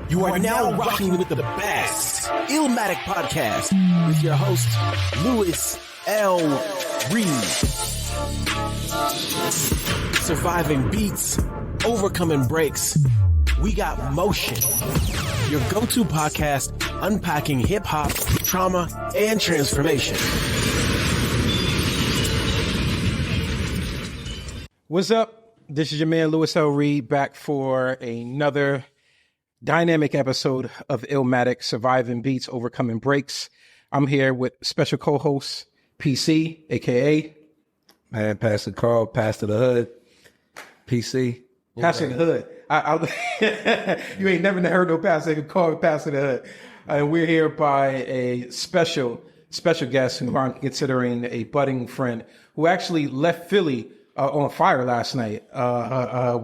You are now rocking with the best Illmatic podcast with your host, Louis L. Reed. Surviving beats, overcoming breaks. We got motion. Your go-to podcast unpacking hip-hop, trauma, and transformation. What's up? This is your man, Louis L. Reed, back for another dynamic episode of Illmatic, Surviving Beats, Overcoming Breaks. I'm here with special co-host, PC, a.k.a. Man, Pastor Carl, Pastor the Hood, PC. Pastor the Hood. You ain't never heard no pastor called Pastor the Hood. And we're here by a special guest who I'm considering a budding friend who actually left Philly on fire last night. I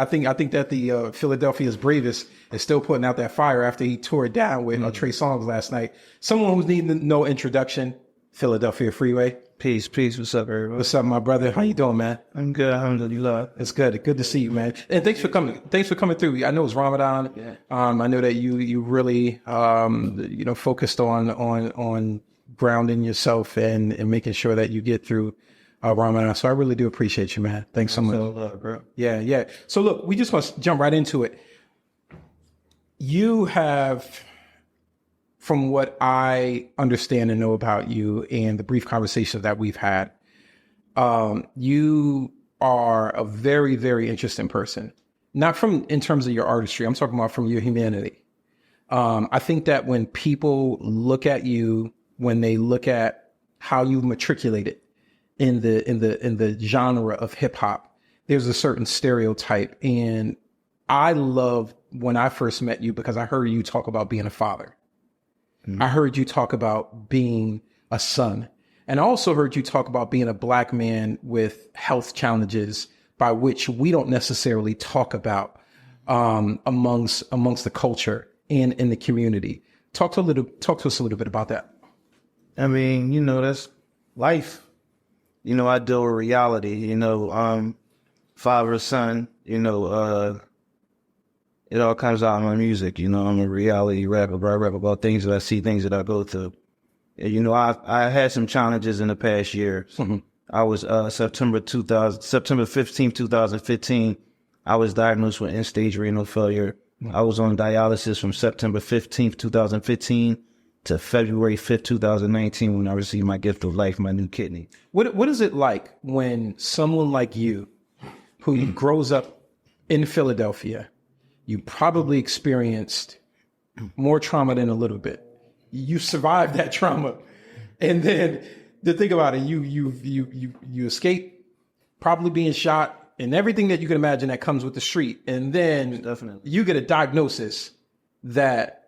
think that the Philadelphia's bravest is still putting out that fire after he tore it down with Trey Songz last night. Someone who's needing no introduction, Philly Freeway. Peace. What's up, everybody? What's up, my brother? How you doing, man? I'm good. Alhamdulillah. It's good. Good to see you, man. And thanks for coming. Thanks for coming through. I know it's Ramadan. Yeah. I know that you really focused on grounding yourself and making sure that you get through Ramadan. So I really do appreciate you, man. Thanks so much. Bro. Yeah. So look, we just want to jump right into it. You have, from what I understand and know about you and the brief conversations that we've had, you are a very, very interesting person. Not in terms of your artistry. I'm talking about from your humanity. I think that when people look at you, when they look at how you matriculated in the genre of hip hop, there's a certain stereotype. And I loved when I first met you because I heard you talk about being a father. I heard you talk about being a son. And I also heard you talk about being a black man with health challenges by which we don't necessarily talk about amongst the culture and in the community. Talk to us a little bit about that. I mean, that's life. I deal with reality, father, son, it all comes out in my music. I'm a reality rapper. I rap about things that I see, things that I go through. I had some challenges in the past year. Mm-hmm. I was September 15th, 2015. I was diagnosed with end-stage renal failure. Mm-hmm. I was on dialysis from September 15th, 2015 to February 5th, 2019 when I received my gift of life, my new kidney. What is it like when someone like you, who grows up in Philadelphia, you probably experienced more trauma than a little bit. You survived that trauma. And then to think about it, you escape probably being shot and everything that you can imagine that comes with the street. And then Definitely. You get a diagnosis that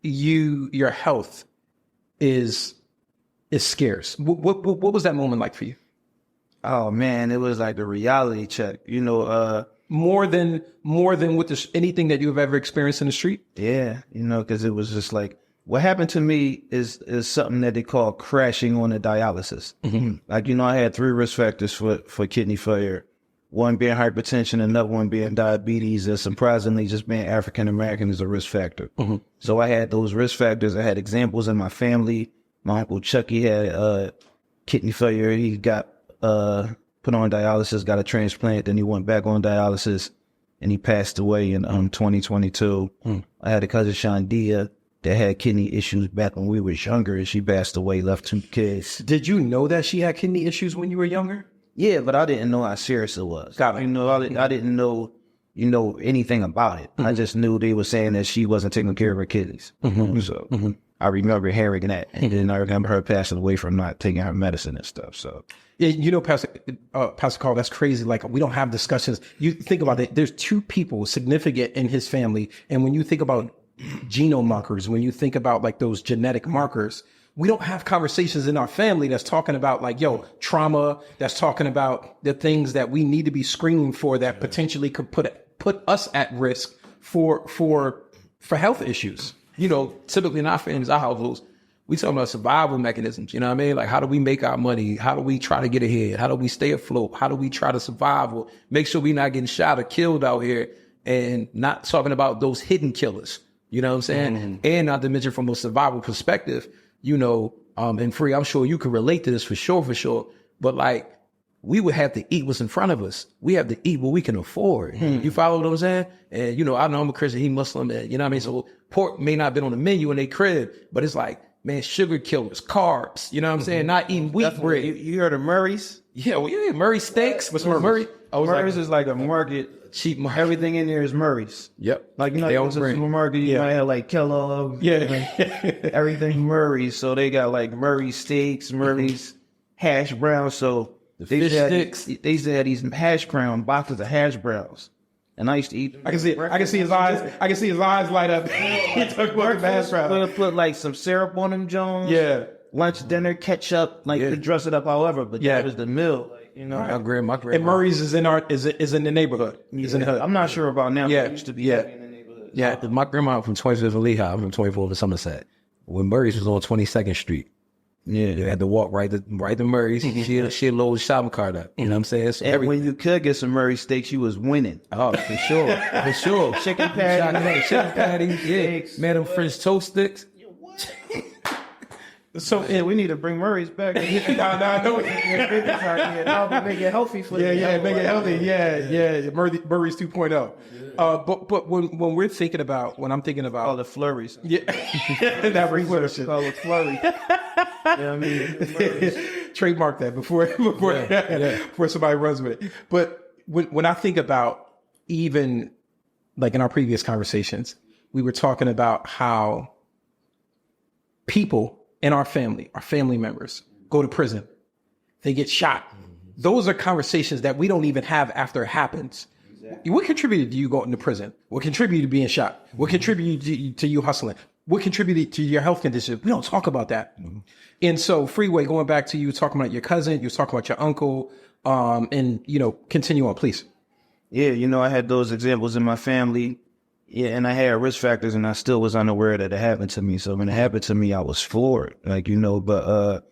your health is scarce. What was that moment like for you? Oh man, it was like the reality check, More than with anything that you've ever experienced in the street? Yeah, because it was just like, what happened to me is something that they call crashing on the dialysis. Mm-hmm. Like, I had 3 risk factors for kidney failure. One being hypertension, another one being diabetes, and surprisingly, just being African American is a risk factor. Mm-hmm. So I had those risk factors. I had examples in my family. My Uncle Chucky had kidney failure. He got put on dialysis, got a transplant, then he went back on dialysis, and he passed away in 2022. I had a cousin, Shandia, that had kidney issues back when we was younger, and she passed away, left 2 kids. Did you know that she had kidney issues when you were younger? Yeah, but I didn't know how serious it was. Got it. I didn't know, anything about it. Mm-hmm. I just knew they were saying that she wasn't taking care of her kidneys. Mm-hmm. So I remember hearing that, and then I remember her passing away from not taking her medicine and stuff. So. Yeah, Pastor Carl, that's crazy. Like, we don't have discussions. You think about it. There's 2 people significant in his family. And when you think about genome markers, when you think about like those genetic markers, we don't have conversations in our family that's talking about like, trauma, that's talking about the things that we need to be screening for that potentially could put us at risk for health issues. Typically in our families, our households, we talking about survival mechanisms. You know what I mean? Like, how do we make our money? How do we try to get ahead? How do we stay afloat? How do we try to survive or make sure we're not getting shot or killed out here? and not talking about those hidden killers. You know what I'm saying? And not to mention from a survival perspective, you know, and Free, I'm sure you can relate to this for sure. But like, we would have to eat what's in front of us. We have to eat what we can afford. You follow what I'm saying? And, you know, I know I'm a Christian, he Muslim, and, you know what I mean? So pork may not have been on the menu in their crib, but it's like, man, sugar killers, carbs, you know what I'm saying? Not eating wheat bread. You heard of Murray's? Yeah, well, yeah, Murray steaks. What's Murray? Murray's is like a market. Cheap market. Everything in there is Murray's. Yep. Like, you know, They you own go to the brand. supermarket, you might have like Kellogg. Everything Murray's. So they got like Murray's steaks, Murray's hash browns. So they fish used sticks. they used to have these hash brown boxes of hash browns. And I used to eat them. I can see his eyes light up. He took one hash brown. Put like some syrup on them, Jones. Yeah. Lunch, dinner, ketchup, like to dress it up however, but that was the meal. Like, you know. My grandma. And Murray's is in the neighborhood. Is in the hood. I'm not sure about now, Yeah. but it used to be heavy in the neighborhood. Yeah, my grandma from 25th and Lehigh. I'm from 24th and Somerset. When Murray's was on 22nd Street, you had to walk right to Murray's. She load the shopping cart up. You know what I'm saying? So And when you could get some Murray steaks, you was winning. oh, for sure. Chicken patty, Chicken patties, yeah. Man, them French toast sticks. So yeah, we need to bring Murray's back. No, Make it healthy for you. make it healthy. Yeah. Murray's 2.0. But when we're thinking about, when I'm thinking about, All the flurries. yeah, that reflex. Call it flurry. Yeah, I mean, Trademark that before somebody runs with it. But when I think about, even like in our previous conversations, we were talking about how people in our family members go to prison, they get shot. Those are conversations that we don't even have after it happens. Exactly. What contributed to you going to prison? What contributed to being shot? What contributed to you hustling? What contributed to your health condition? We don't talk about that. And so, Freeway, going back to you talking about your cousin, you was talking about your uncle, and, you know, continue on, please. yeah, you know, I had those examples in my family. Yeah, and I had risk factors, and I still was unaware that it happened to me. So when it happened to me, I was floored, like, you know. But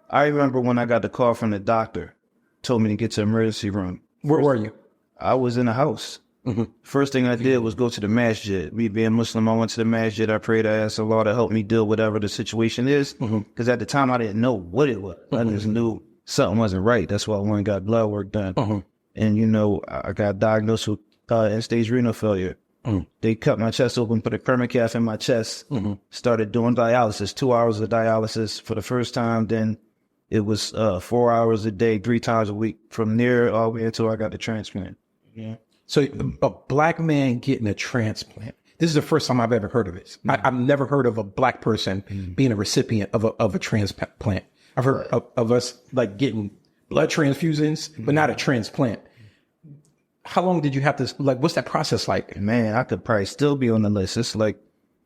I remember when I got the call from the doctor, told me to get to the emergency room. Where were you? I was in the house. First thing I did was go to the masjid. Me being Muslim, I went to the masjid. I prayed. I asked Allah to help me deal with whatever the situation is. Because at the time, I didn't know what it was. I just knew something wasn't right. That's why I went and got blood work done. And, you know, I got diagnosed with end-stage renal failure. They cut my chest open, put a permacath in my chest, started doing dialysis, 2 hours of dialysis for the first time. Then it was 4 hours a day, 3 times a week. From there all the way until I got the transplant. Yeah. So a black man getting a transplant. This is the first time I've ever heard of it. I've never heard of a black person being a recipient of a transplant. I've heard of us like getting blood transfusions, but not a transplant. How long did you have to, like, what's that process like? Man, I could probably still be on the list. It's like,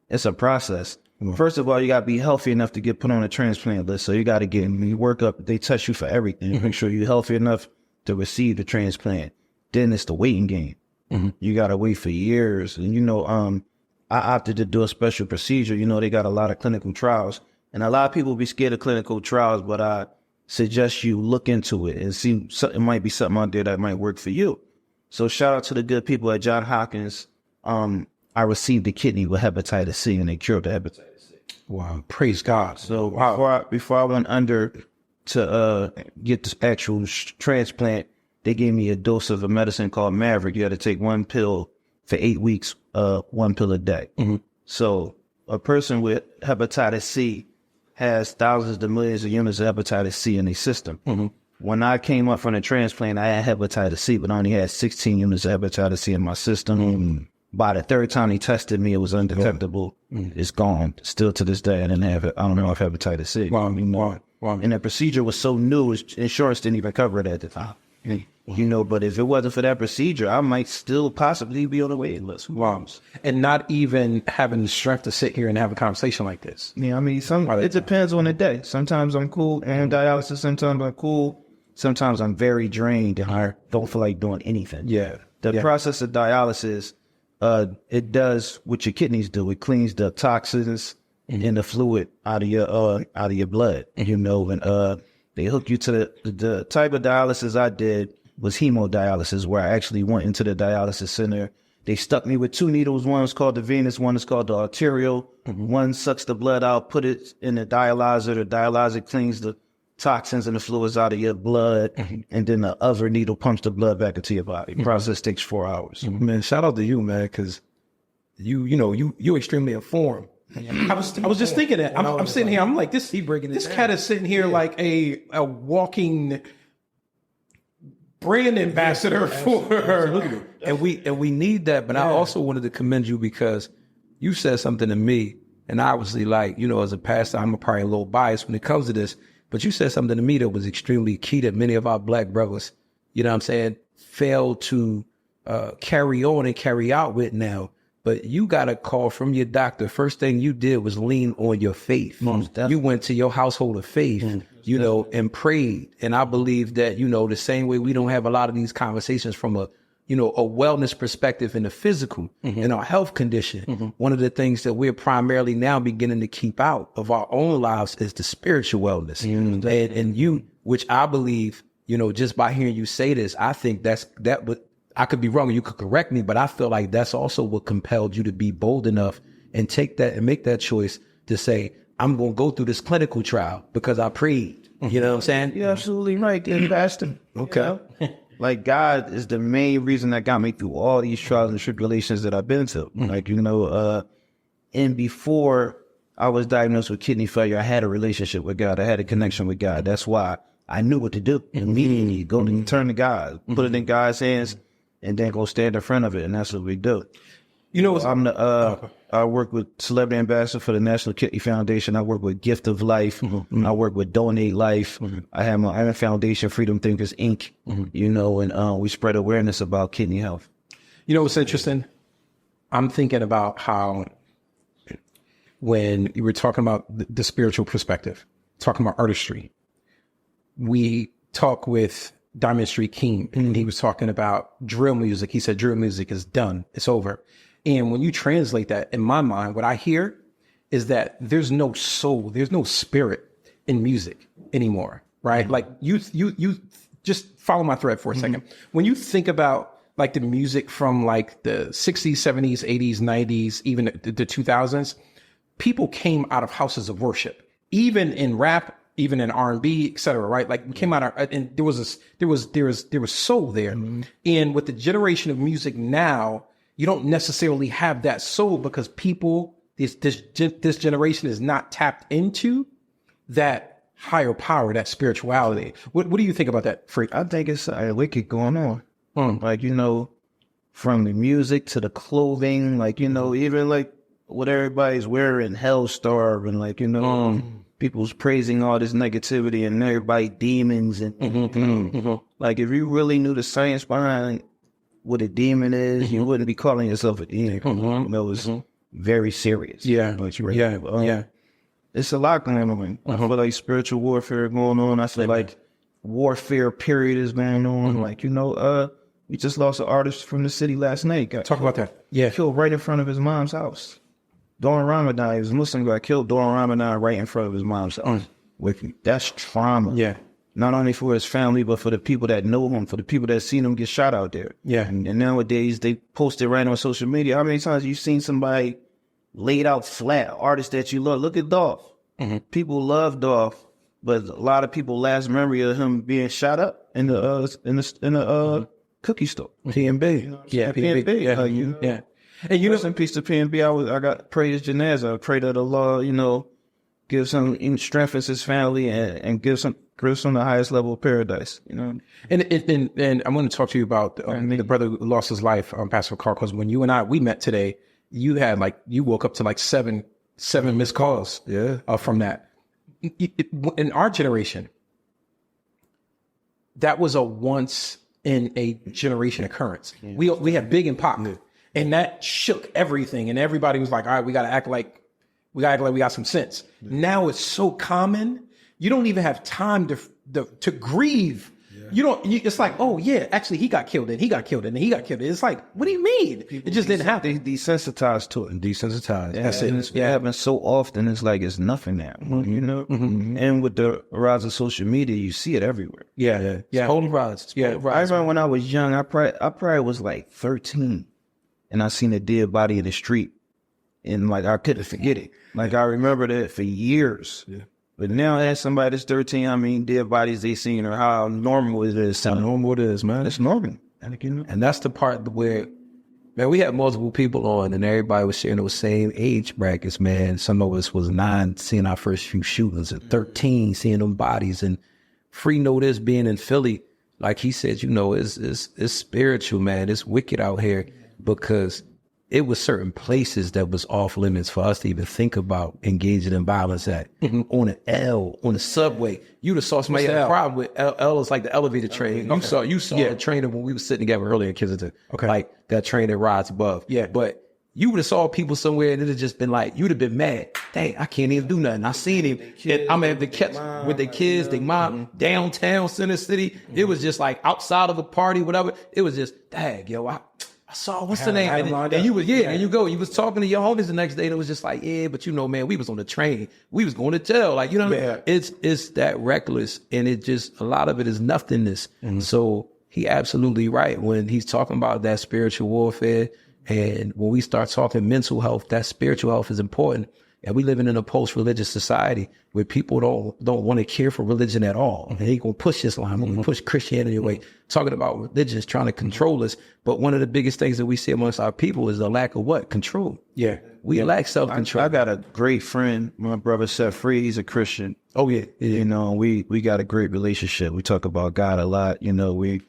it's a process. First of all, you got to be healthy enough to get put on a transplant list. So you got to get your workup. They test you for everything. Make sure you're healthy enough to receive the transplant. Then it's the waiting game. You got to wait for years. And, you know, I opted to do a special procedure. You know, they got a lot of clinical trials. And a lot of people be scared of clinical trials, but I suggest you look into it and see, it might be something out there that might work for you. So shout out to the good people at Johns Hopkins. I received a kidney with hepatitis C, and they cured the hepatitis C. Wow. Praise God. So before I went under to get this actual transplant, they gave me a dose of a medicine called Maverick. You had to take one pill for 8 weeks, 1 pill a day. So a person with hepatitis C has thousands to millions of units of hepatitis C in their system. When I came up from the transplant, I had hepatitis C, but I only had 16 units of hepatitis C in my system. By the third time they tested me, it was undetectable. It's gone. Still to this day, I don't know if hepatitis C. Wow. And the procedure was so new, insurance didn't even cover it at the time. You know, but if it wasn't for that procedure, I might still possibly be on the waiting list. Wow. And not even having the strength to sit here and have a conversation like this. Yeah, I mean, it depends on the day. Sometimes I'm cool and dialysis. Sometimes I'm cool. Sometimes I'm very drained and I don't feel like doing anything. Yeah. The process of dialysis, it does what your kidneys do. It cleans the toxins and the fluid out of your blood. You know, and they hook you to the type of dialysis I did was hemodialysis, where I actually went into the dialysis center. They stuck me with 2 needles. One is called the venous, one is called the arterial. One sucks the blood out, put it in the dialyzer. The dialyzer cleans the toxins and the fluids out of your blood. And then the other needle pumps the blood back into your body. The process takes 4 hours. Man, shout out to you, man, because you're extremely informed. I was just thinking that. I'm sitting here. I'm like, this cat is sitting here like a walking brand ambassador for. And we need that. But I also wanted to commend you because you said something to me, and obviously, like, as a pastor, I'm probably a little biased when it comes to this. But you said something to me that was extremely key that many of our Black brothers, fail to carry on and carry out with now. But you got a call from your doctor. First thing you did was lean on your faith. You went to your household of faith, and prayed. And I believe that, the same way we don't have a lot of these conversations from a wellness perspective in the physical, in our health condition. One of the things that we're primarily now beginning to keep out of our own lives is the spiritual wellness. And you, which I believe, just by hearing you say this, I think I could be wrong and you could correct me, but I feel like that's also what compelled you to be bold enough and take that and make that choice to say, I'm going to go through this clinical trial because I prayed. You know what I'm saying? You're absolutely right, Pastor. Okay. Like, God is the main reason that got me through all these trials and tribulations that I've been to. Like, and before I was diagnosed with kidney failure, I had a relationship with God. I had a connection with God. That's why I knew what to do immediately. Go to turn to God, put it in God's hands, and then go stand in front of it. And that's what we do. I work with Celebrity Ambassador for the National Kidney Foundation. I work with Gift of Life. I work with Donate Life. I have a foundation, Freedom Thinkers, Inc., and we spread awareness about kidney health. What's interesting? I'm thinking about how when you were talking about the spiritual perspective, talking about artistry, we talk with Diamond Street King, and he was talking about drill music. He said drill music is done. It's over. And when you translate that, in my mind, what I hear is that there's no soul, there's no spirit in music anymore, right? Like you just follow my thread for a second. When you think about like the music from like the 60s, 70s, 80s, 90s, even the 2000s, people came out of houses of worship, even in rap, even in R&B, et cetera, right? Like we came out and there was soul there. And with the generation of music now, you don't necessarily have that soul because people, this generation is not tapped into that higher power, that spirituality. What do you think about that, Freak? I think it's a wicked going on. Like, from the music to the clothing, like, even like what everybody's wearing, Hellstar, and like, people's praising all this negativity and everybody demons and like if you really knew the science behind what a demon is, you wouldn't be calling yourself a demon. It's very serious. It's a lot going on. I feel like spiritual warfare going on. I feel like warfare period is going on. Like, we just lost an artist from the city last night. Talk about that. Yeah. Killed right in front of his mom's house. During Ramadan, he was a Muslim, got killed during Ramadan right in front of his mom's house. That's trauma. Yeah. Not only for his family, but for the people that know him, for the people that seen him get shot out there. Yeah. And nowadays, they post it right on social media. How many times have you seen somebody laid out flat, artist that you love? Look at Dolph. People love Dolph, but a lot of people last memory of him being shot up in the cookie store. P&B. P&B. Yeah. And rest in peace to P&B. I got pray his janazah. I pray that Allah, gives him strengthens his family and gives him the highest level of paradise. And I'm going to talk to you about the brother who lost his life, Pastor Carr, because when you and we met today, you woke up to like seven missed calls. From that. In our generation, that was a once in a generation occurrence. We had Big and Pac. And that shook everything. And everybody was like, all right, we got to act like we got some sense. Now it's so common. You don't even have time to grieve. It's like, oh yeah, actually he got killed and he got killed and he got killed. It's like, what do you mean? It just didn't happen. They desensitized to it. Desensitized. That's it. It happens so often. It's like, it's nothing now, And with the rise of social media, you see it everywhere. Yeah. Polarized. I remember when I was young, I probably was like 13. and I seen a dead body in the street, and like I couldn't forget it. Like I remember that for years. Yeah. But now as somebody that's 13, I mean, dead bodies they seen or how normal it is. How normal it is, man. It's normal. And that's the part where, man, we had multiple people on and everybody was sharing those same age brackets, man. Some of us was 9 seeing our first few shootings and 13 seeing them bodies. And Free know this being in Philly, like he said, you know, it's spiritual, man. It's wicked out here because it was certain places that was off limits for us to even think about engaging in violence at. On an L, on the subway. You'd have saw somebody had a problem with L is like the elevator train. You saw the train when we were sitting together earlier in Kensington. Okay. Like that train that rides above. Yeah. But you would have saw people somewhere and it'd have just been like, you'd have been mad. Dang, I can't even do nothing. I seen him. I mean, the kids with their kids, their mom, downtown Center City. It was just like outside of the party, whatever. It was just, dang, yo, I saw, what's the name? And you was, and you was talking to your homies the next day and it was just like, yeah, but you know, man, we was on the train. We was going to jail. Like, you know what I mean? It's that reckless and it just, a lot of it is nothingness. So he absolutely right when he's talking about that spiritual warfare. And when we start talking mental health, that spiritual health is important. And we living in a post-religious society where people don't want to care for religion at all. And they gonna push Islam, gonna push Christianity away, talking about religion is trying to control us. But one of the biggest things that we see amongst our people is the lack of what? Control. Yeah. We lack self-control. I got a great friend, my brother Set Free, he's a Christian. Oh yeah. You know, we got a great relationship. We talk about God a lot. You know, we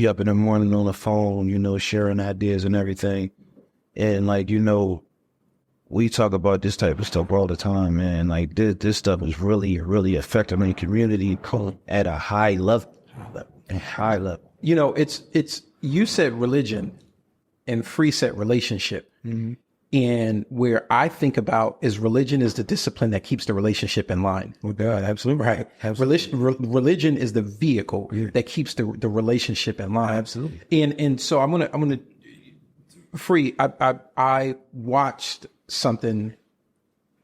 up in the morning on the phone, you know, sharing ideas and everything. And like, you know, we talk about this type of stuff all the time, man. Like this stuff is really affecting the community at a high level. High level. You know, it's you said religion and Free said relationship. And where I think about is religion is the discipline that keeps the relationship in line. Oh God, absolutely. Right. Religion is the vehicle that keeps the relationship in line. Absolutely. And so I'm gonna Free, I watched something,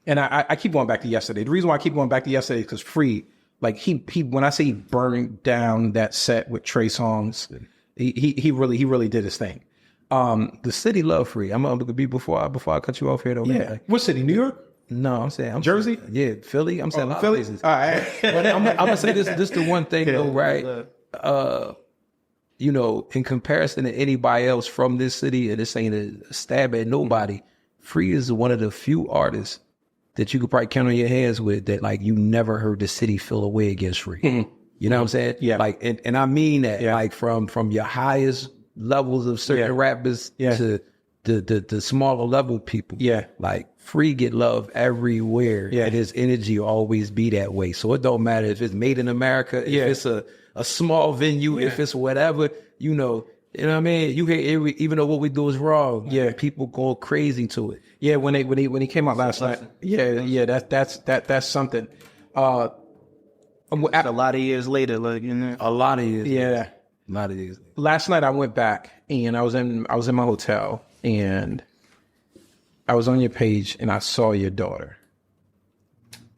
and I keep going back to yesterday. The reason why I keep going back to yesterday is because Free, like he when I say he burned down that set with Trey Songz, he really did his thing. The city love Free. I'm gonna be before I cut you off here though. Yeah. Man. What city? New York? No, I'm saying Jersey. Yeah, Philly. I'm saying Philly. All right. But I'm gonna say this the one thing though, right? You know, in comparison to anybody else from this city, and this ain't a stab at nobody, Free is one of the few artists that you could probably count on your hands with that, like, you never heard the city feel a way against Free. You know what I'm saying? Yeah. Like, and I mean that, like, from your highest levels of certain rappers to the smaller level people. Yeah. Like, Free get love everywhere. Yeah. And his energy will always be that way. So it don't matter if it's made in America, if it's a small venue, if it's whatever, you know what I mean? You hear even though what we do is wrong, people go crazy to it. Yeah, when he came out last night. That's something. A lot of years later, like, you know. A lot of years. Yeah. A lot of years. Last night I went back and I was in my hotel and I was on your page and I saw your daughter.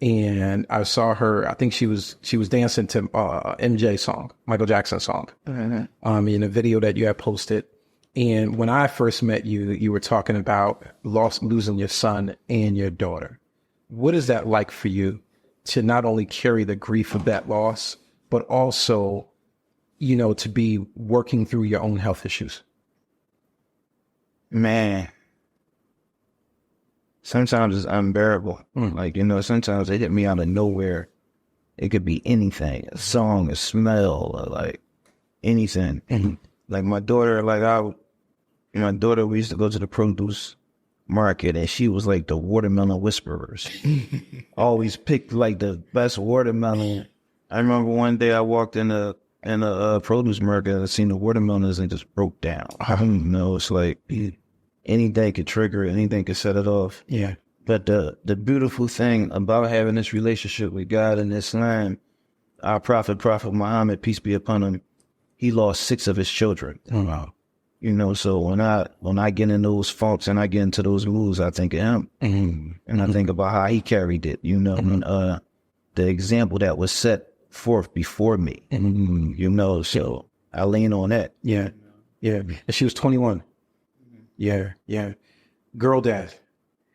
And I saw her, I think she was dancing to MJ song, Michael Jackson song, in a video that you had posted. And when I first met you, you were talking about losing your son and your daughter. What is that like for you to not only carry the grief of that loss, but also, you know, to be working through your own health issues? Man. Sometimes it's unbearable. Like, you know, sometimes they hit me out of nowhere. It could be anything, a song, a smell, or like anything. Like my daughter, we used to go to the produce market and she was like the watermelon whisperers. Always picked like the best watermelon. I remember one day I walked in a produce market and I seen the watermelons and it just broke down. I don't know. It's like anything could trigger it, anything could set it off. Yeah. But the beautiful thing about having this relationship with God and Islam, our Prophet Muhammad, peace be upon him, he lost 6 of his children. Oh, wow. You know, so when I get in those faults and I get into those moods, I think of him. And I think about how he carried it, you know, and, the example that was set forth before me, you know, so I lean on that. Yeah. Yeah. And she was 21. Yeah, yeah. Girl dad.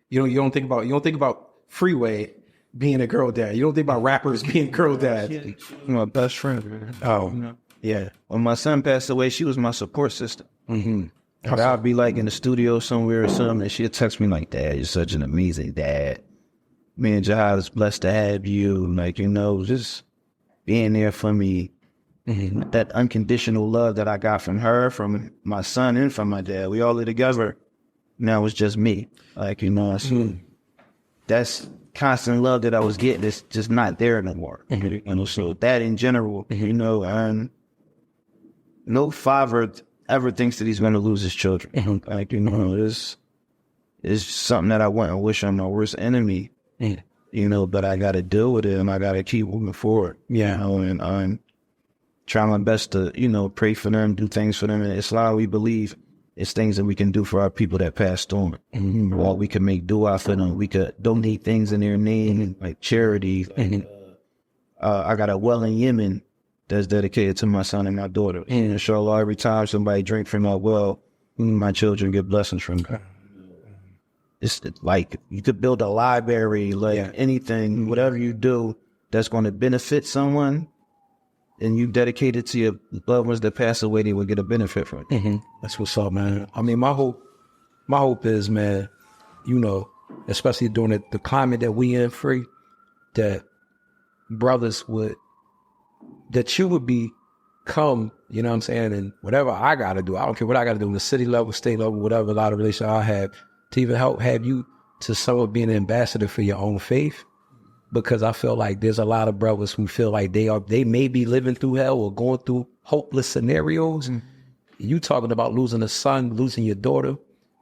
You don't think about Freeway being a girl dad. You don't think about rappers being girl dads. My best friend. Man. Oh, You know? yeah. When my son passed away, she was my support system. Mm-hmm. Like, I'd be like in the studio somewhere or something, and she'd text me like, "Dad, you're such an amazing dad. Me and Jahad is blessed to have you." Like, you know, just being there for me. Mm-hmm. That unconditional love that I got from her, from my son, and from my dad. We all live together. Now it's just me. Like, you know, that's constant love that I was getting. It's just not there no more. Mm-hmm. You know, so that in general, you know, and no father ever thinks that he's going to lose his children. Mm-hmm. Like, you know, it's something that I wouldn't wish on my worst enemy. Mm-hmm. You know, but I got to deal with it, and I got to keep moving forward. Yeah. You know, and I'm trying my best to, you know, pray for them, do things for them. In Islam, we believe it's things that we can do for our people that passed on. Mm-hmm. Or we can make dua for them. We could donate things in their name, like charity. Like, I got a well in Yemen that's dedicated to my son and my daughter. And inshallah, every time somebody drink from my well, my children get blessings from it. It's like you could build a library, like anything, whatever you do that's going to benefit someone, and you dedicate it to your loved ones that pass away, they will get a benefit from it. Mm-hmm. That's what's up, man. I mean, my hope is, man, you know, especially during the climate that we in, Free, that brothers that you would become, you know what I'm saying, and whatever I got to do, I don't care what I got to do in the city level, state level, whatever, a lot of relations I have, to even help have you to somewhat be an ambassador for your own faith. Because I feel like there's a lot of brothers who feel like they may be living through hell or going through hopeless scenarios. Mm-hmm. You talking about losing a son, losing your daughter,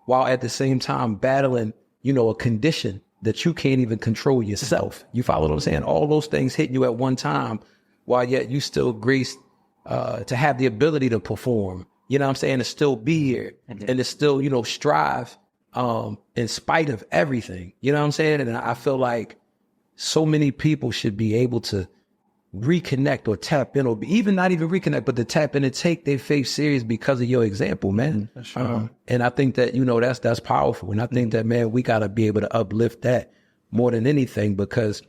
while at the same time battling, you know, a condition that you can't even control yourself. You follow what I'm saying? All those things hitting you at one time, while yet you still graced to have the ability to perform. You know what I'm saying? To still be here and to still, you know, strive in spite of everything. You know what I'm saying? And I feel like so many people should be able to reconnect or tap in, or even not even reconnect, but to tap in and take their faith serious because of your example, man. And I think that, you know, that's powerful. And I think that, man, we got to be able to uplift that more than anything, because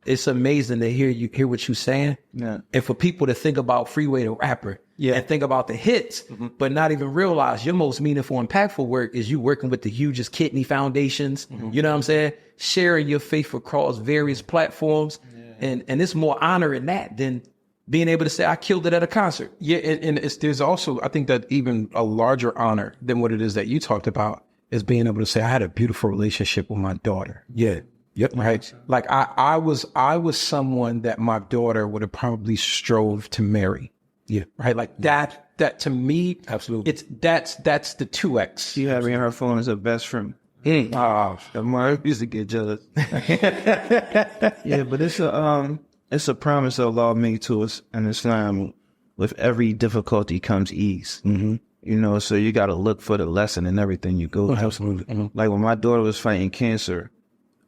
it's amazing to hear what you're saying. Yeah. And for people to think about Freeway the rapper and think about the hits, but not even realize your most meaningful, impactful work is you working with the hugest kidney foundations. You know what I'm saying? Sharing your faith across various platforms. And it's more honor in that than being able to say, I killed it at a concert. Yeah. And there's also, I think that even a larger honor than what it is that you talked about is being able to say, I had a beautiful relationship with my daughter. Yeah. Yep. Right. Like I was someone that my daughter would have probably strove to marry. Yeah. Right. Like that to me, absolutely. That's the 2X. She had me on her phone as her best friend. Oh, I used to get jealous. Yeah, but it's a promise that Allah made to us in Islam. With every difficulty comes ease. Mm-hmm. You know, so you got to look for the lesson in everything you go through. Absolutely. Mm-hmm. Like when my daughter was fighting cancer,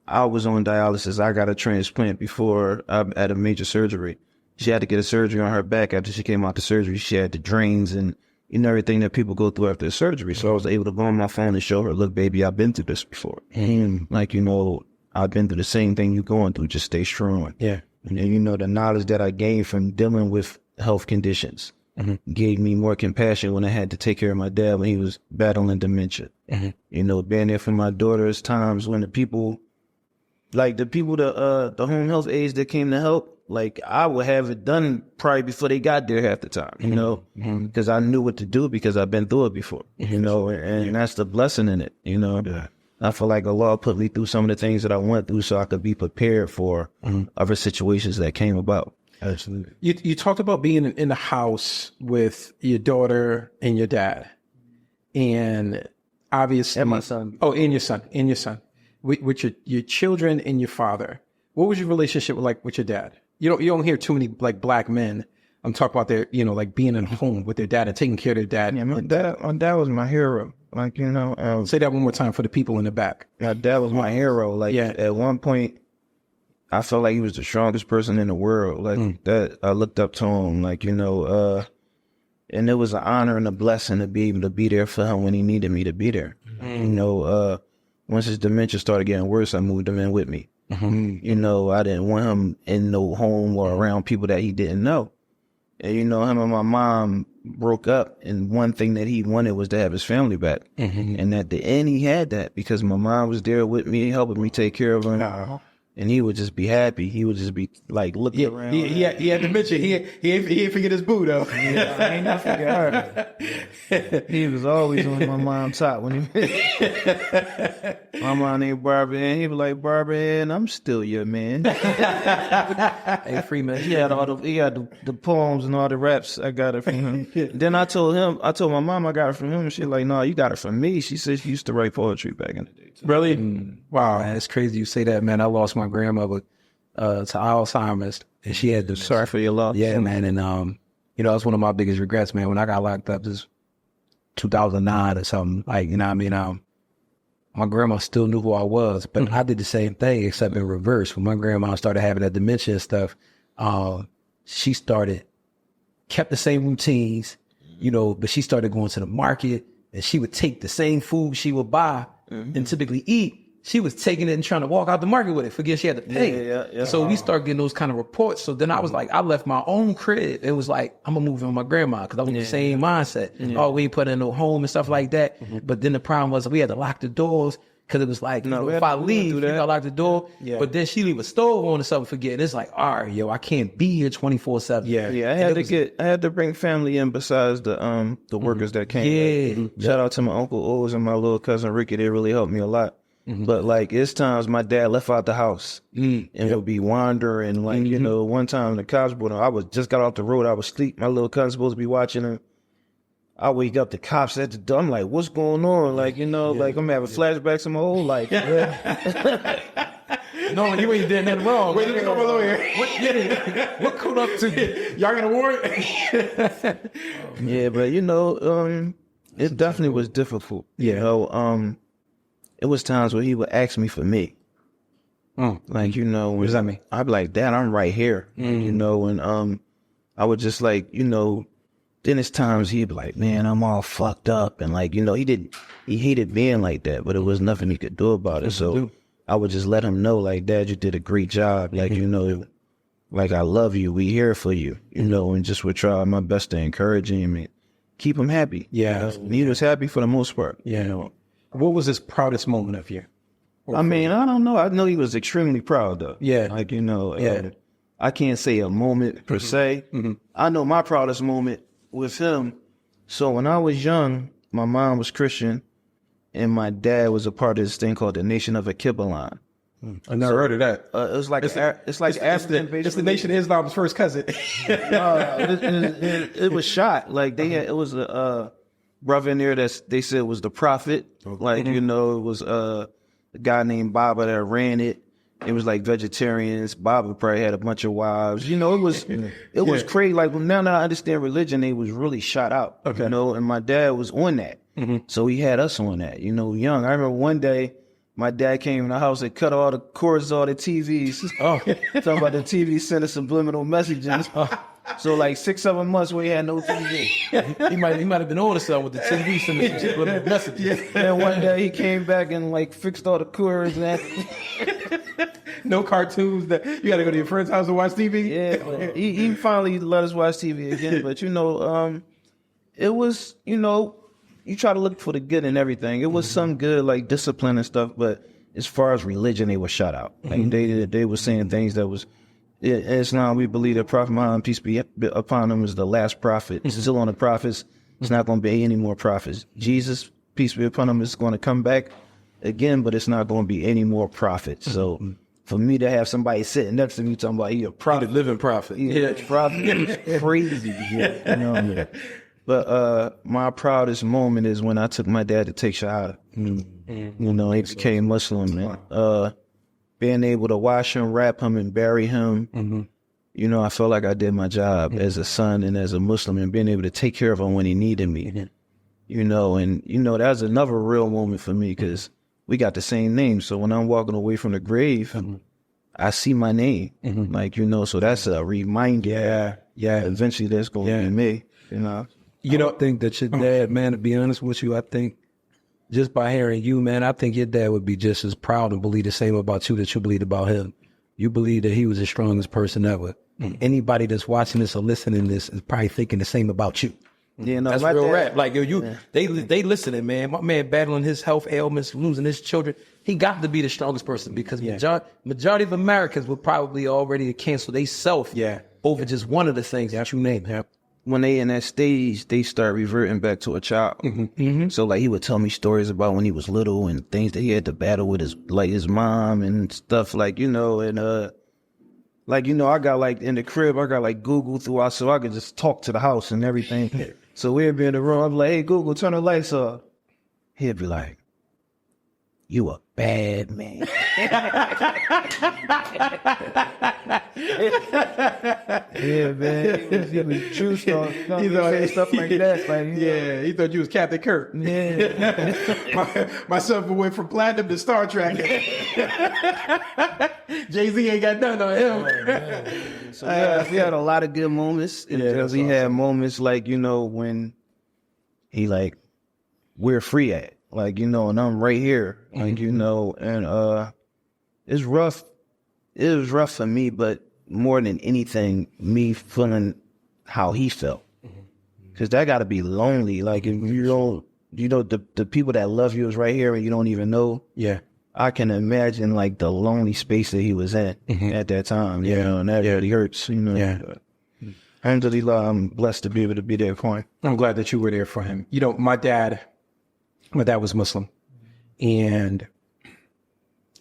I was on dialysis. I got a transplant before I had a major surgery. She had to get a surgery on her back after she came out the surgery. She had the drains and, you know, everything that people go through after surgery. So I was able to go on my phone and show her, look, baby, I've been through this before. And like, you know, I've been through the same thing you're going through. Just stay strong. Yeah. And you know, the knowledge that I gained from dealing with health conditions gave me more compassion when I had to take care of my dad when he was battling dementia. You know, being there for my daughter's times when the people, the home health aides that came to help, like I would have it done probably before they got there half the time, you know, because I knew what to do because I've been through it before, you know, and that's the blessing in it, you know. Yeah. I feel like Allah put me through some of the things that I went through so I could be prepared for other situations that came about. Absolutely. You talked about being in the house with your daughter and your dad, and obviously, and my son. Oh, and your son, with your children and your father. What was your relationship like with your dad? You don't hear too many like black men. I'm talking about their, you know, like being at home with their dad and taking care of their dad. Yeah, my dad was my hero. Like, you know, say that one more time for the people in the back. My dad was my hero. Like, at one point, I felt like he was the strongest person in the world. Like that, I looked up to him. Like, you know, And it was an honor and a blessing to be able to be there for him when he needed me to be there. You know, once his dementia started getting worse, I moved him in with me. You know, I didn't want him in no home or around people that he didn't know. And, you know, him and my mom broke up, and one thing that he wanted was to have his family back. And at the end, he had that because my mom was there with me, helping me take care of him. And he would just be happy. He would just be like looking around. He had to mention he ain't forget his boo though. Yeah, I ain't never forget her. He was always on my mom's top when he. My mom named Barbara, and he was like, Barbara, and I'm still your man. Hey, Freeman. He had the poems and all the raps. I got it from him. Then I told my mom I got it from him. And she like, no, you got it from me. She said she used to write poetry back in the day. Really? Wow, man, it's crazy you say that, man. I lost my grandmother to Alzheimer's, and she had the. Sorry for your loss. Yeah, man, and you know, that's one of my biggest regrets, man. When I got locked up, this 2009 or something, like, you know what I mean. My grandma still knew who I was, but I did the same thing except in reverse. When my grandma started having that dementia and stuff, she kept the same routines, you know, but she started going to the market, and she would take the same food she would buy and typically eat. She was taking it and trying to walk out the market with it, forget she had to pay. Yeah. So we started getting those kind of reports. So then I was like, I left my own crib. It was like, I'm gonna move in with my grandma because I was in the same mindset. Oh, we ain't put in no home and stuff like that. But then the problem was we had to lock the doors because it was like, you know, if I leave, you gotta lock the door. Yeah. But then she leave a stove on or something, forget. It's like, all right, yo, I can't be here 24/7. Yeah. I had to bring family in besides the workers that came. Yeah. Shout out to my Uncle Oz and my little cousin Ricky. They really helped me a lot. But like, it's times my dad left out the house and would be wandering. Like, you know, one time the cops brought him, I was just got off the road. I was asleep. My little cousin supposed to be watching him. I wake up, the cops at the door. I'm like, what's going on? Like, you know, like I'm having flashbacks of my whole life. No, you ain't did nothing wrong. Wait, let me come over here. What code up to y'all got a warrant? Yeah, but you know, it definitely was difficult. You know, it was times where he would ask me for me. Like, you know, what does that mean? I'd be like, Dad, I'm right here. You know, and I would just like, you know, then it's times he'd be like, man, I'm all fucked up. And like, you know, he hated being like that, but it was nothing he could do about it. So I would just let him know, like, Dad, you did a great job. Like, you know, like, I love you. We here for you, you know, and just would try my best to encourage him and keep him happy. Yeah. And he was happy for the most part. Yeah. What was his proudest moment of you? I mean, I don't know. I know he was extremely proud though. Yeah. Like, you know, I can't say a moment per se. I know my proudest moment with him. So when I was young, my mom was Christian and my dad was a part of this thing called the Nation of Akibalan. I never heard of that. It's like African. It's the Nation of Islam's first cousin. It was shot. Like it was a brother in there that they said was the prophet. Like, you know, it was a guy named Baba that ran it. It was like vegetarians. Baba probably had a bunch of wives. You know, it was crazy. Like, now that I understand religion, they was really shot out. Okay. You know, and my dad was on that. So he had us on that, you know, young. I remember one day my dad came in the house and cut all the cords, all the TVs. Talking about the TV sending subliminal messages. So like 6-7 months we had no TV. he might have been on or something with the TV sending subliminal messages. And one day he came back and like fixed all the cords and no cartoons. That you got to go to your friend's house to watch TV. Yeah, he finally let us watch TV again. But you know, it was, you know, you try to look for the good in everything. It was some good, like discipline and stuff, but as far as religion, they were shut out. Like they were saying things that was. In Islam, we believe that Prophet Muhammad, peace be upon him, is the last prophet. He's still on the prophets. It's not going to be any more prophets. Jesus, peace be upon him, is going to come back again, but it's not going to be any more prophets. So for me to have somebody sitting next to me talking about he a prophet, he the living prophet, prophet, is crazy. You know? But my proudest moment is when I took my dad to take Shahada. You know, he became Muslim, man. Being able to wash him, wrap him, and bury him, you know, I felt like I did my job as a son and as a Muslim, and being able to take care of him when he needed me, you know, and, you know, that was another real moment for me because we got the same name. So when I'm walking away from the grave, I see my name, like, you know, so that's a reminder. Yeah. Eventually that's going to be me, you know. You don't think that your dad, man, to be honest with you, I think just by hearing you, man, I think your dad would be just as proud and believe the same about you that you believed about him. You believe that he was the strongest person ever. Anybody that's watching this or listening to this is probably thinking the same about you. Yeah, no, That's my real dad, rap. Like, they listening, man. My man battling his health ailments, losing his children. He got to be the strongest person because majority of Americans would probably already cancel they self over just one of the things that you named. Yeah. When they in that stage, they start reverting back to a child. So like he would tell me stories about when he was little and things that he had to battle with his mom and stuff like, and I got like in the crib, I got like Google throughout so I could just talk to the house and everything. So we'd be in the room, I'm like, hey Google, turn the lights off. He'd be like, you a bad man. Yeah, man. He was true stuff. He thought stuff like that. Like, he thought you was Captain Kirk. Yeah. Myself went from platinum to Star Trek. Jay-Z ain't got none on him. So he had a lot of good moments. Because he had moments like, when he like, we're free at. Like, and I'm right here. Like, and it's rough. It was rough for me, but more than anything, me feeling how he felt. Because that got to be lonely. Like, if you don't, the people that love you is right here and you don't even know. Yeah. I can imagine, like, the lonely space that he was at at that time. And that really hurts, Yeah. Alhamdulillah, I'm blessed to be able to be there for him. I'm glad that you were there for him. My dad was Muslim, and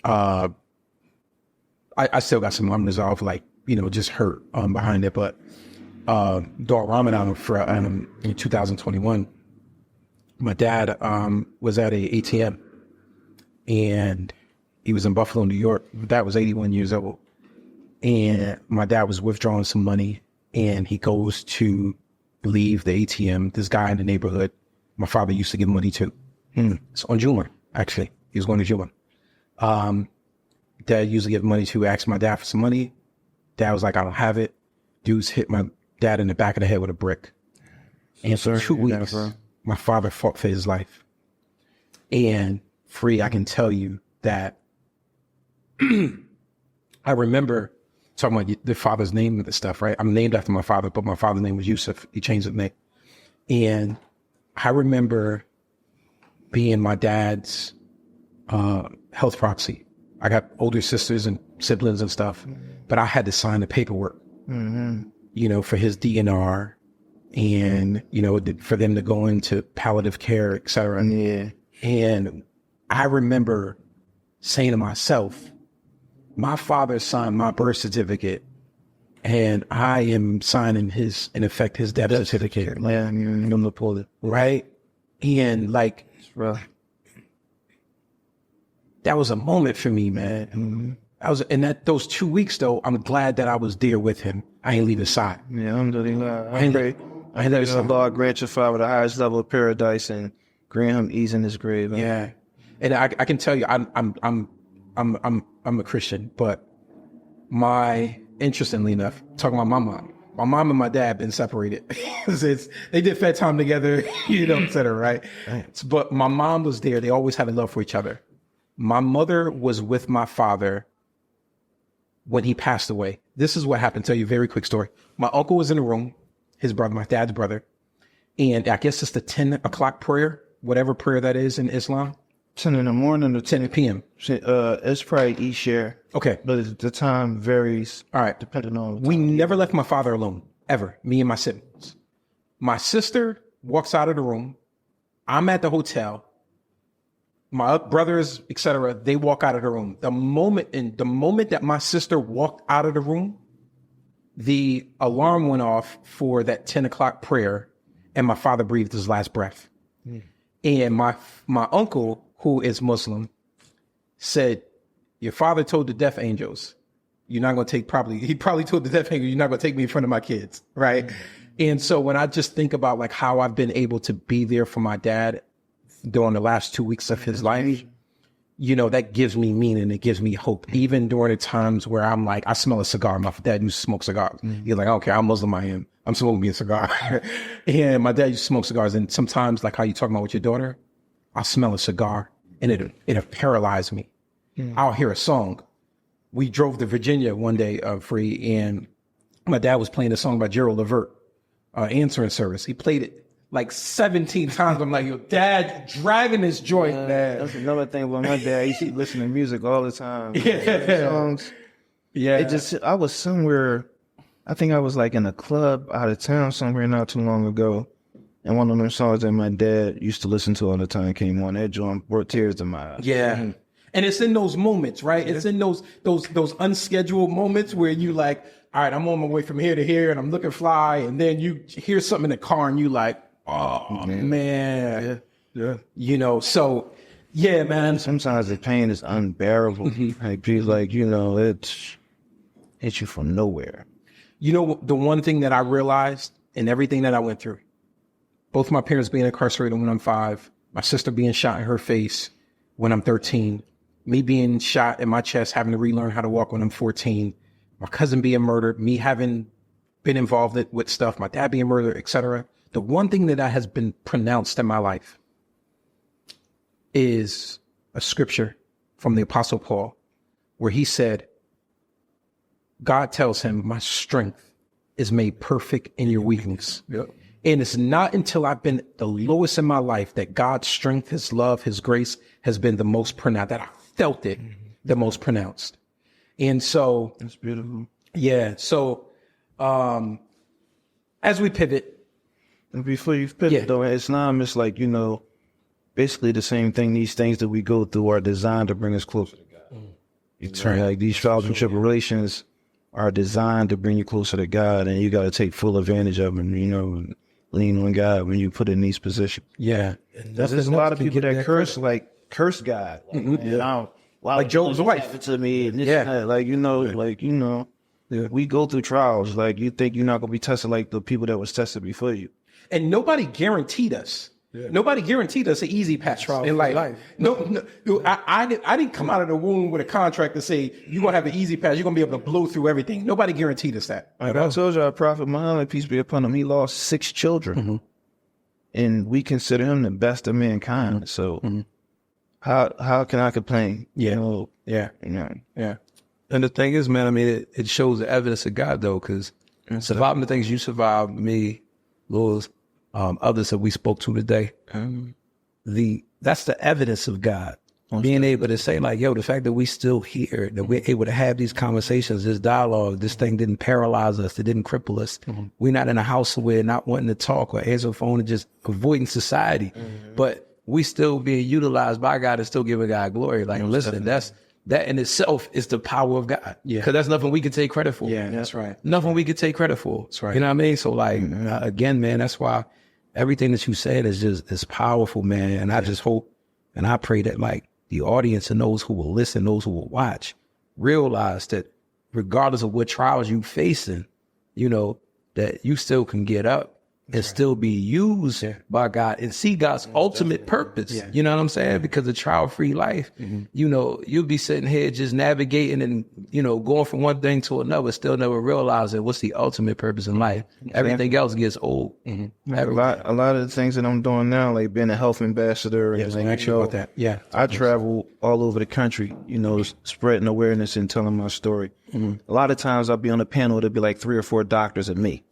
I still got some unresolved, like, just hurt behind it. But during Ramadan in 2021, my dad was at a ATM, and he was in Buffalo, New York. My dad was 81 years old, and my dad was withdrawing some money, and he goes to leave the ATM. This guy in the neighborhood, my father used to give money to. It's on Juma, actually. He was going to Juma. Dad used to give money to, asked my dad for some money. Dad was like, I don't have it. Dudes hit my dad in the back of the head with a brick. And for 2 weeks, my father fought for his life. And I can tell you that I remember talking about the father's name and the stuff, right? I'm named after my father, but my father's name was Yusuf. He changed his name. And I remember being my dad's health proxy. I got older sisters and siblings and stuff, but I had to sign the paperwork, for his DNR and, for them to go into palliative care, et cetera. Yeah. And I remember saying to myself, my father signed my birth certificate and I am signing his death certificate. Yeah, I'm going to pull it. Right? And like, that was a moment for me, man. Those 2 weeks though, I'm glad that I was there with him. I ain't leave his side. Yeah, alhamdulillah. I pray Allah grant your father the highest level of paradise and grant him ease in his grave. Man. Yeah, and I can tell you, I'm a Christian, but interestingly enough, talking about my mom and my dad been separated. They did fed time together, et cetera, right? But my mom was there. They always had a love for each other. My mother was with my father when he passed away. This is what happened. Tell you a very quick story. My uncle was in the room, his brother, my dad's brother. And I guess it's the 10 o'clock prayer, whatever prayer that is in Islam. 10 in the morning or 10 p.m. It's probably each year. Okay. But the time varies. All right. Depending on. We never left my father alone, ever. Me and my siblings. My sister walks out of the room. I'm at the hotel. My brothers, etc., they walk out of the room. The moment that my sister walked out of the room, the alarm went off for that 10 o'clock prayer, and my father breathed his last breath. And my uncle, who is Muslim, said, your father told the death angels, you're not going to he probably told the death angel, you're not going to take me in front of my kids, right? And so when I just think about like how I've been able to be there for my dad during the last 2 weeks of his life, that gives me meaning. It gives me hope. Even during the times where I'm like, I smell a cigar. My dad used to smoke cigars. He's like, I don't care how Muslim I am. I'm smoking me a cigar. And my dad used to smoke cigars. And sometimes, like how you talking about with your daughter, I'll smell a cigar and it'll paralyze me. I'll hear a song. We drove to Virginia one day, Free, and my dad was playing a song by Gerald Levert, Answering Service. He played it like 17 times. I'm like, yo, Dad, driving this joint, man. That's another thing about my dad. He used to listen to music all the time. Yeah. Songs. Yeah. I was somewhere, I think I was like in a club out of town somewhere not too long ago. And one of them songs that my dad used to listen to all the time came on. That joint brought tears to my eyes. Yeah. And it's in those moments, right? It's in those unscheduled moments where you like, all right, I'm on my way from here to here and I'm looking fly. And then you hear something in the car and you like, oh, man. Yeah. You know, so yeah, man. Sometimes the pain is unbearable. Like, people, like, you know, it hits you from nowhere. You know, the one thing that I realized in everything that I went through, both my parents being incarcerated when I'm 5, my sister being shot in her face when I'm 13, me being shot in my chest, having to relearn how to walk when I'm 14, my cousin being murdered, me having been involved with stuff, my dad being murdered, etc. The one thing that has been pronounced in my life is a scripture from the Apostle Paul, where he said, God tells him, my strength is made perfect in your weakness. Yep. And it's not until I've been the lowest in my life that God's strength, his love, his grace has been the most pronounced, that I felt it the most pronounced. And so, That's beautiful. yeah. So, as we pivot, And before you pivot, Yeah. though, Islam is like, you know, basically the same thing. These things that we go through are designed to bring us closer to God. It's right. Like these trials and tribulations are designed to bring you closer to God, and you got to take full advantage of them, you know, and lean on God when you put in these positions. yeah. There's a lot of people that curse God. Like, man, why Like would Job's this wife. happen to me, and this Yeah. and that. Like, you know, we go through trials. Like, you think you're not going to be tested like the people that was tested before you. And nobody guaranteed us. Nobody guaranteed us an easy pass in life. No, I didn't come out of the womb with a contract to say you're gonna have an easy pass. You're gonna be able to blow through everything. Nobody guaranteed us that. Like I told you, our Prophet Muhammad, peace be upon him, he lost 6 children, and we consider him the best of mankind. So, how can I complain? Yeah. You know, Yeah, you know. yeah, And the thing is, man, I mean, it shows the evidence of God, though, because surviving the things you survived, me, Lord, others that we spoke to today, that's the evidence of God. Being able to say, like, yo, the fact that we still here, that we're able to have these conversations, this dialogue, this thing didn't paralyze us, it didn't cripple us. We're not in a house where not wanting to talk or answer the phone and just avoiding society, but we still being utilized by God and still giving God glory. Like, listen, that in itself is the power of God. Yeah. Because that's nothing we can take credit for. yeah. That's right. Nothing we could take credit for. That's right. You know what I mean? So like, again, man, that's why everything that you said is powerful, man. And I just hope and I pray that like the audience and those who will listen, those who will watch, realize that regardless of what trials you facing, you know, that you still can get up and still be used by God and see God's ultimate purpose. Yeah. You know what I'm saying? Because a trial-free life, you know, you'll be sitting here just navigating and, you know, going from one thing to another, still never realizing what's the ultimate purpose in life. Everything else gets old. A lot of the things that I'm doing now, like being a health ambassador, and Yes, like, actually you know, about that. Yeah. I travel all over the country, you know, spreading awareness and telling my story. A lot of times I'll be on a panel, there'll be like 3 or 4 doctors and me.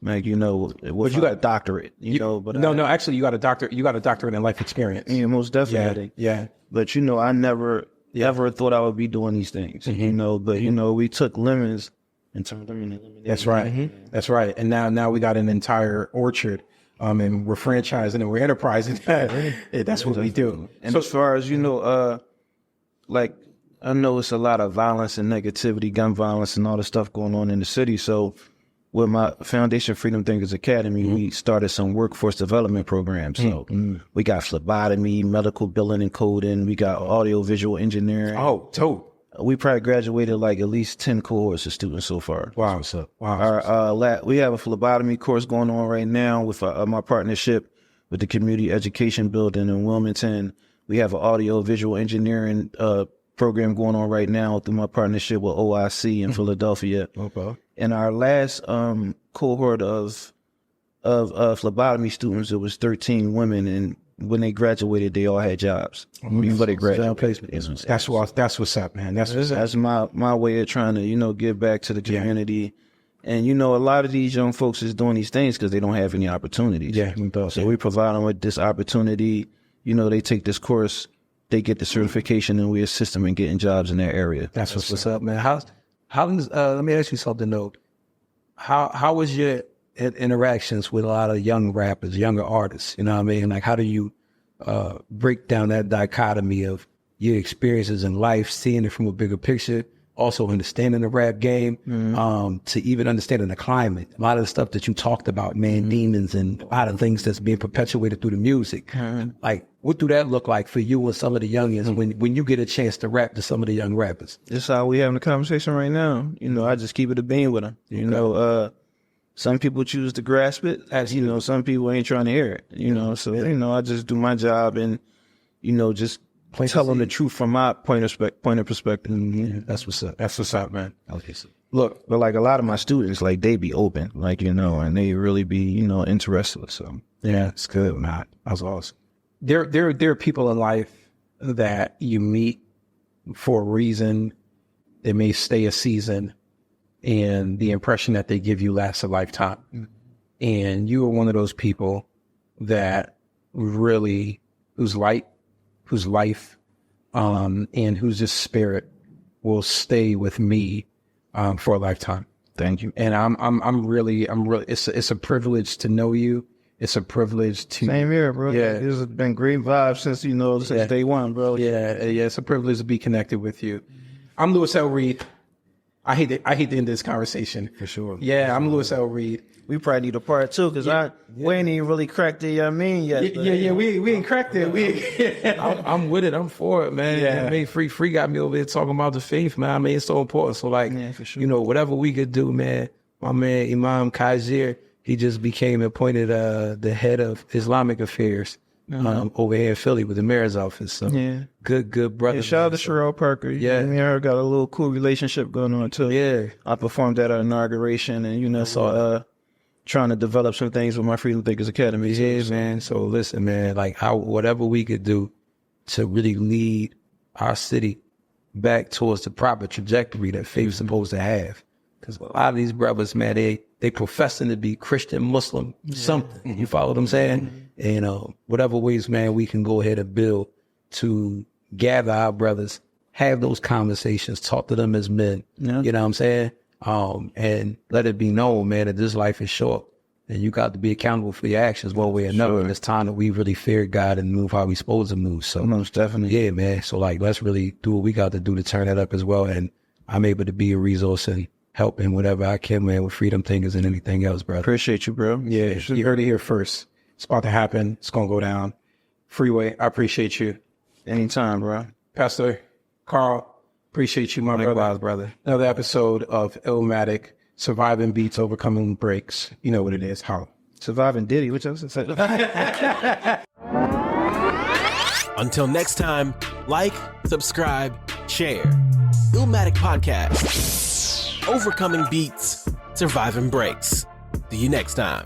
Like, you know, what you got a doctorate, you know, but No, actually, you got a doctorate in life experience. yeah, most definitely. Yeah. But, you know, I never ever thought I would be doing these things, you know, but, you know, we took lemons and turned them into lemonade. That's right. That's right. And now we got an entire orchard, and we're franchising and we're enterprising. That's what we do. And as far as, you know, like, I know it's a lot of violence and negativity, gun violence and all the stuff going on in the city. So with my Foundation Freedom Thinkers Academy, we started some workforce development programs. So we got phlebotomy, medical billing and coding. We got audio visual engineering. Oh, dope. We probably graduated like at least 10 cohorts of students so far. Wow. What's up? Wow. Our, we have a phlebotomy course going on right now with my partnership with the Community Education Building in Wilmington. We have an audio visual engineering program going on right now through my partnership with OIC in Philadelphia. Okay. In our last cohort of phlebotomy students, it was 13 women, and when they graduated, they all had jobs before they graduated. That's what's up, man. That's my way of trying to, give back to the community. And, a lot of these young folks is doing these things because they don't have any opportunities. Yeah. So we provide them with this opportunity. They take this course, they get the certification, and we assist them in getting jobs in their area. That's what's up, man. How let me ask you something, though. How was your interactions with a lot of young rappers, younger artists? You know what I mean? Like, how do you break down that dichotomy of your experiences in life, seeing it from a bigger picture, also understanding the rap game, to even understanding the climate? A lot of the stuff that you talked about, man, demons and a lot of things that's being perpetuated through the music. Like, what do that look like for you and some of the youngins when you get a chance to rap to some of the young rappers? This is how we having a conversation right now. I just keep it a bean with them. Some people choose to grasp it, as some people ain't trying to hear it. So I just do my job and just tell them the truth from my point of perspective. That's what's up. That's what's up, man. Okay. So, look, but like a lot of my students, like they be open, and they really be interested. So yeah, it's good, man. That's awesome. There are people in life that you meet for a reason. They may stay a season, and the impression that they give you lasts a lifetime. And you are one of those people that really, whose life, and whose just spirit will stay with me for a lifetime. Thank you. And I'm really, it's a privilege to know you. It's a privilege to. Same here, bro. Yeah. This has been great vibes since day one, bro. Yeah. It's a privilege to be connected with you. I'm Louis L. Reed. I hate to end this conversation. For sure. Yeah, I'm Louis L. Reed. We probably need a part two because we ain't even really cracked it. Yet. Yeah. We ain't cracked it. I'm with it. I'm for it, man. Yeah. I mean, free got me over here talking about the faith, man. I mean, it's so important. So, like, for sure. whatever we could do, man. My man Imam Kajir, he just became appointed the head of Islamic affairs over here in Philly with the mayor's office. So good brother. Yeah, shout out to Sherelle Parker. Yeah. Me and her got a little cool relationship going on too. Yeah. I performed at our inauguration and trying to develop some things with my Freedom Thinkers Academy. Yeah, man. So listen, man, like whatever we could do to really lead our city back towards the proper trajectory that faith's supposed to have. Because a lot of these brothers, man, they professing to be Christian, Muslim, something. You follow what I'm saying? And whatever ways, man, we can go ahead and build to gather our brothers, have those conversations, talk to them as men. Yeah. You know what I'm saying? And let it be known, man, that this life is short and you got to be accountable for your actions one way or another. Sure. And it's time that we really fear God and move how we supposed to move. So most definitely. Yeah, man. So like, let's really do what we got to do to turn that up as well. And I'm able to be a resource and help in whatever I can, man, with Freedom Thinkers and anything else, brother. Appreciate you, bro. Yeah. You heard it here first. It's about to happen. It's going to go down. Freeway, I appreciate you. Anytime, bro. Pastor Carl, appreciate you, my brother. Another episode of Illmatic, Surviving Beats, Overcoming Breaks. You know what it is. How? Surviving Diddy. What else? Until next time, like, subscribe, share. Illmatic Podcast. Overcoming Beats, Surviving Breaks. See you next time.